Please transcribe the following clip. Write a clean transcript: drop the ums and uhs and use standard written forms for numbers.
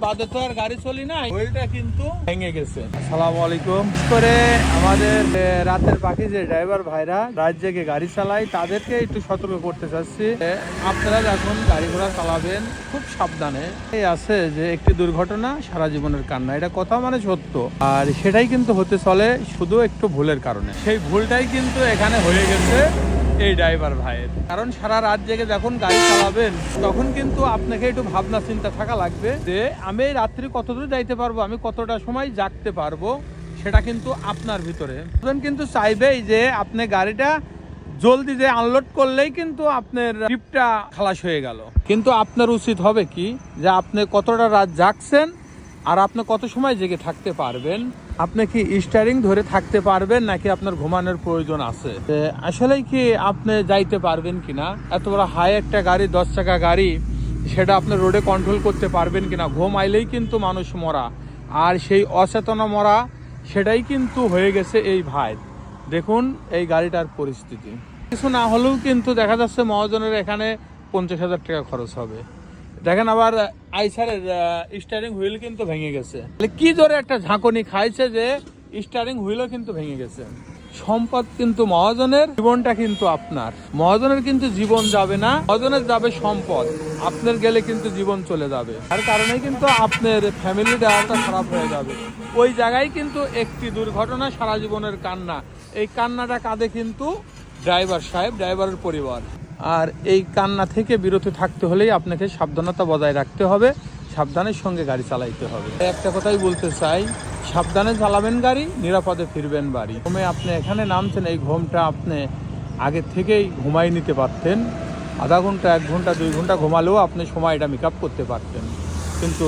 বাদে তো আর গাড়ি চলি না, হুইলটা কিন্তু ভেঙে গেছে। আসসালামু আলাইকুম। করে আমাদের রাতের পাখি যে ড্রাইভার ভাইরা রাত জেগে গাড়ি চালায় তাদেরকে একটু সতর্ক করতে চাচ্ছি, আপনারা যখন গাড়ি ঘোড়া চালাবেন খুব সাবধানে। এই আছে যে একটি দুর্ঘটনা সারা জীবনের কান্না, এটা কথা মানে সত্য। আর সেটাই কিন্তু হতে চলে শুধু একটু ভুলের কারণে। সেই ভুলটাই কিন্তু এখানে হয়ে গেছে এই ড্রাইভার ভাইয়ের। কারণ সারা রাত জেগে যখন গাড়ি চালাবেন তখন কিন্তু আপনাকে একটু ভাবনা চিন্তা থাকা লাগবে যে আমি এই রাত্রি কতদূর যাইতে পারবো, আমি কতটা সময় জাগতে পারবো, সেটা কিন্তু আপনার ভিতরে। কিন্তু চাইবেই যে আপনি গাড়িটা জলদি যে আনলোড করলেই কিন্তু আপনার ট্রিপটা খালাস হয়ে গেল। কিন্তু আপনার উচিত হবে কি যে আপনি কতটা রাত জাগছেন আর আপনি কত সময় জেগে থাকতে পারবেন, আপনি কি স্টিয়ারিং ধরে থাকতে পারবেন নাকি আপনার ঘুমানোর প্রয়োজন আছে, আসলেই কি আপনি যাইতে পারবেন কিনা। এত বড় হাই একটা গাড়ি, 10 চাকা গাড়ি, সেটা আপনি রোডে কন্ট্রোল করতে পারবেন কিনা। ঘুম আইলেই কিন্তু মানুষ মরা, আর সেই অচেতনা মরা সেটাই কিন্তু হয়ে গেছে এই ভাই। দেখুন এই গাড়িটার পরিস্থিতি। কিছু না হলেও কিন্তু দেখা যাচ্ছে মহাজনের এখানে 50,000 টাকা খরচ হবে। দেখেন আবার আইসারের স্টিয়ারিং হুইল কিন্তু ভেঙে গেছে। কি জোরে একটা ঝাঁকুনি খাইছে যে স্টিয়ারিং হুইলও কিন্তু ভেঙে গেছে। সম্পদ কিন্তু মহাজনের, জীবনটা কিন্তু আপনার। মহাজনের কিন্তু জীবন যাবে না, মহাজনের যাবে সম্পদ। আপনার গেলে কিন্তু জীবন চলে যাবে, তার কারণে কিন্তু আপনার ফ্যামিলি ডায়ালটা খারাপ হয়ে যাবে। ওই জায়গায় কিন্তু একটি দুর্ঘটনা সারা জীবনের কান্না। এই কান্নাটা কাঁদে কিন্তু ড্রাইভার সাহেব, ড্রাইভারের পরিবার। আর এই কান্না থেকে বিরত থাকতে হলেই আপনাকে সাবধানতা বজায় রাখতে হবে, সাবধানের সঙ্গে গাড়ি চালাইতে হবে। একটা কথাই বলতে চাই, সাবধানে চালাবেন গাড়ি, নিরাপদে ফিরবেন বাড়ি। ঘুমে আপনি এখানে নামছেন, এই ঘুমটা আপনি আগে থেকেই ঘুমাই নিতে পারতেন। আধা ঘন্টা, 1 ঘন্টা, 2 ঘন্টা ঘুমালেও আপনি সময়টা মেকআপ করতে পারতেন, কিন্তু